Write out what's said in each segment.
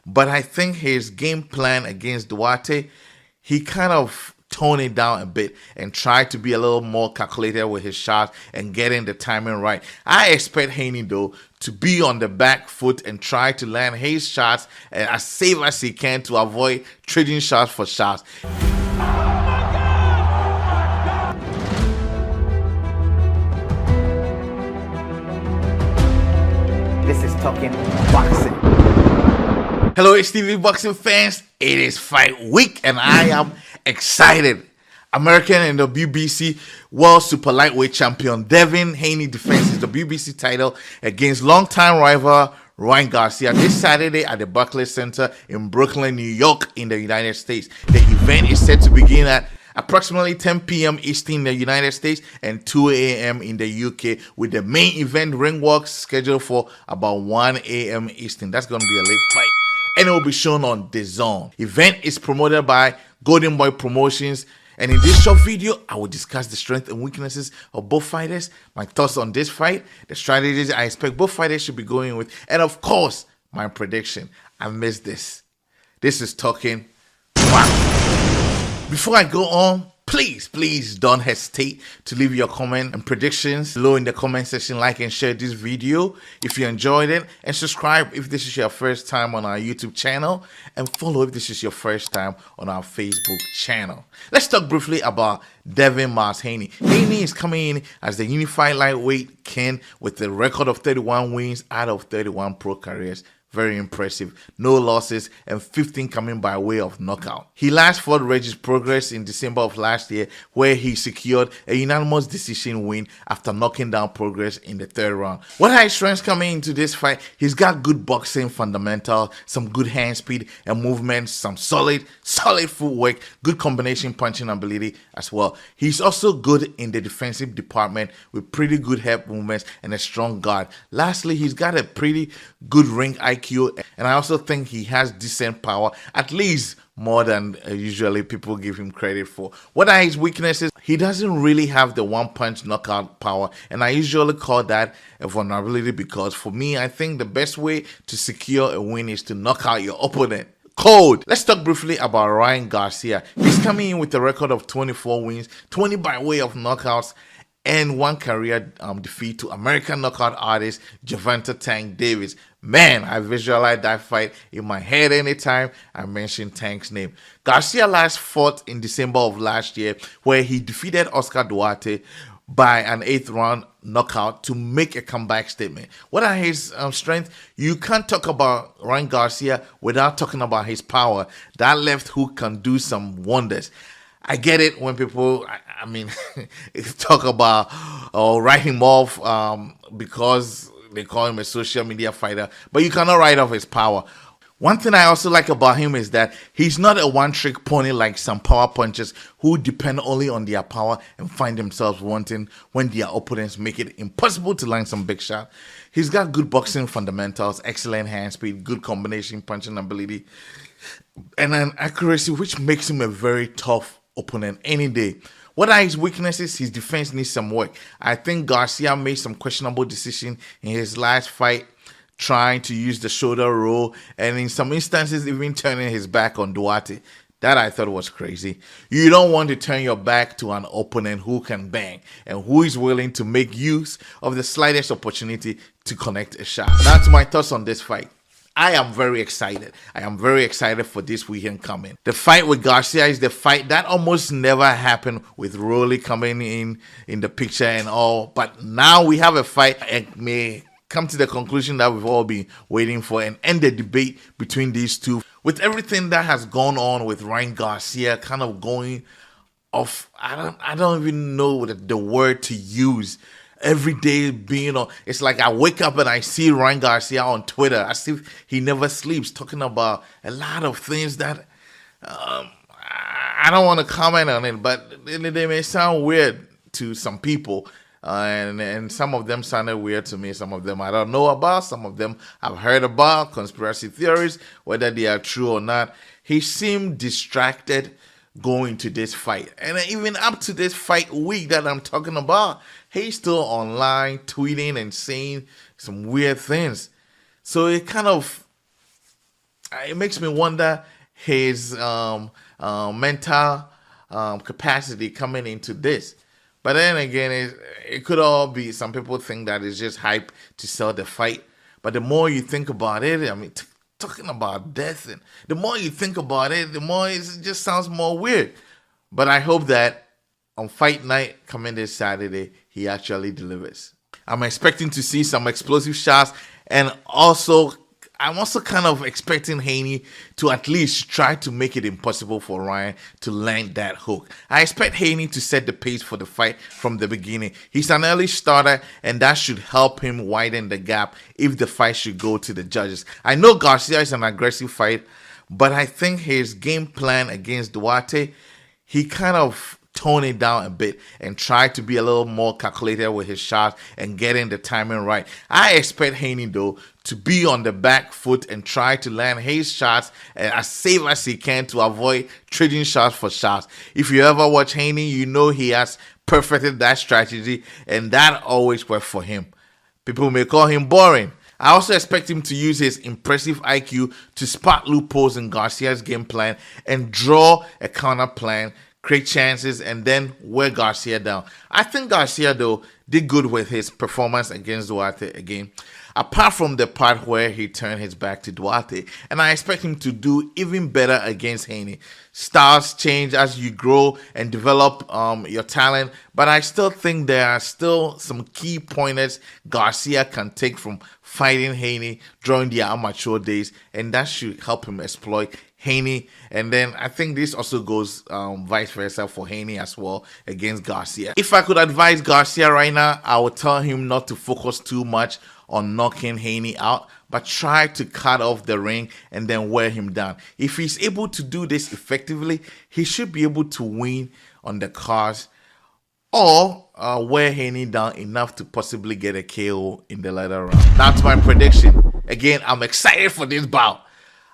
But I think his game plan against Duarte, he kind of tone it down a bit and try to be a little more calculated with his shots and getting the timing right. I expect Haney though to be on the back foot and try to land his shots as safe as he can to avoid trading shots for shots. This is Talking Boxing. Hello HTV boxing fans, it is fight week and I am excited. American and the WBC World Super Lightweight Champion Devin Haney defends his WBC title against longtime rival Ryan Garcia this Saturday at the Barclays Center in Brooklyn, New York in the United States. The event is set to begin at approximately 10 p.m. Eastern in the United States and 2 a.m. in the UK, with the main event ring walk scheduled for about 1 a.m. Eastern. That's going to be a late fight, and it will be shown on DAZN. Event is promoted by Golden Boy Promotions, and in this short video, I will discuss the strengths and weaknesses of both fighters, my thoughts on this fight, the strategies I expect both fighters should be going with, and of course, my prediction. I missed this. This is Talking Boxing. Before I go on, please don't hesitate to leave your comment and predictions below in the comment section. Like and share this video if you enjoyed it, and subscribe if this is your first time on our YouTube channel, and follow if this is your first time on our Facebook channel. Let's talk briefly about Devin Haney. Haney is coming in as the unified lightweight king with a record of 31 wins out of 31 pro careers. Very impressive. No losses and 15 coming by way of knockout. He last fought Regis Progress in December of last year, where he secured a unanimous decision win after knocking down Progress in the third round. What are his strengths coming into this fight? He's got good boxing fundamentals, some good hand speed and movement, some solid footwork, good combination punching ability as well. He's also good in the defensive department with pretty good head movements and a strong guard. Lastly, he's got a pretty good ring IQ, and I also think he has decent power, at least more than usually people give him credit for. What are his weaknesses? He doesn't really have the one-punch knockout power, and I usually call that a vulnerability because for me, I think the best way to secure a win is to knock out your opponent cold. Let's talk briefly about Ryan Garcia. He's coming in with a record of 24 wins, 20 by way of knockouts, and one career defeat to American knockout artist Gervonta Tank Davis. Man, I visualize that fight in my head anytime I mention Tank's name. Garcia last fought in December of last year, where he defeated Oscar Duarte by an 8th round knockout to make a comeback statement. What are his strengths? You can't talk about Ryan Garcia without talking about his power. That left hook can do some wonders. I get it when people, I mean, talk about or write him off because they call him a social media fighter, but you cannot write off his power. One thing I also like about him is that he's not a one-trick pony like some power punchers who depend only on their power and find themselves wanting when their opponents make it impossible to land some big shot. He's got good boxing fundamentals, excellent hand speed, good combination punching ability, and an accuracy which makes him a very tough opponent any day. What are his weaknesses? His defense needs some work. I think Garcia made some questionable decisions in his last fight, trying to use the shoulder roll and in some instances even turning his back on Duarte. That I thought was crazy. You don't want to turn your back to an opponent who can bang and who is willing to make use of the slightest opportunity to connect a shot. That's my thoughts on this fight. I am very excited. I am very excited for this weekend coming. The fight with Garcia is the fight that almost never happened with Rolly coming in the picture and all. But now we have a fight and may come to the conclusion that we've all been waiting for and end the debate between these two. With everything that has gone on with Ryan Garcia kind of going off, I don't even know the word to use. Every day being on, it's like I wake up and I see Ryan Garcia on Twitter as if he never sleeps, talking about a lot of things that I don't want to comment on it, but they may sound weird to some people, and some of them sounded weird to me. Some of them I don't know about, some of them I've heard about, conspiracy theories, whether they are true or not. He seemed distracted going to this fight, and even up to this fight week that I'm talking about, he's still online tweeting and saying some weird things. So it kind of it makes me wonder his mental capacity coming into this. But then again, it could all be, some people think that it's just hype to sell the fight. But the more you think about it, I mean, talking about death, and the more you think about it, the more it just sounds more weird. But I hope that on fight night coming this Saturday, he actually delivers. I'm expecting to see some explosive shots, and I'm also kind of expecting Haney to at least try to make it impossible for Ryan to land that hook. I expect Haney to set the pace for the fight from the beginning. He's an early starter, and that should help him widen the gap if the fight should go to the judges. I know Garcia is an aggressive fight, but I think his game plan against Duarte, he kind of tone it down a bit and try to be a little more calculated with his shots and getting the timing right. I expect Haney, though, to be on the back foot and try to land his shots as safe as he can to avoid trading shots for shots. If you ever watch Haney, you know he has perfected that strategy, and that always works for him. People may call him boring. I also expect him to use his impressive IQ to spot loopholes in Garcia's game plan and draw a counter plan, create chances, and then wear Garcia down. I think Garcia, though, did good with his performance against Duarte again, apart from the part where he turned his back to Duarte, and I expect him to do even better against Haney. Styles change as you grow and develop your talent, but I still think there are still some key pointers Garcia can take from fighting Haney during the amateur days, and that should help him exploit Haney. And then I think this also goes vice versa for Haney as well against Garcia. If I could advise Garcia right now, I would tell him not to focus too much on knocking Haney out, but try to cut off the ring and then wear him down. If he's able to do this effectively, he should be able to win on the cards or wear Haney down enough to possibly get a KO in the later round. That's my prediction. Again, I'm excited for this bout.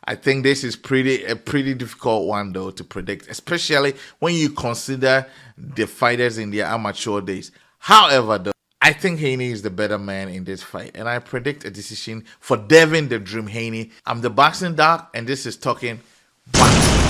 I think this is a pretty difficult one, though, to predict, especially when you consider the fighters in their amateur days. However, though, I think Haney is the better man in this fight, and I predict a decision for Devin the Dream Haney. I'm the Boxing Doc, and this is Talking Boxing.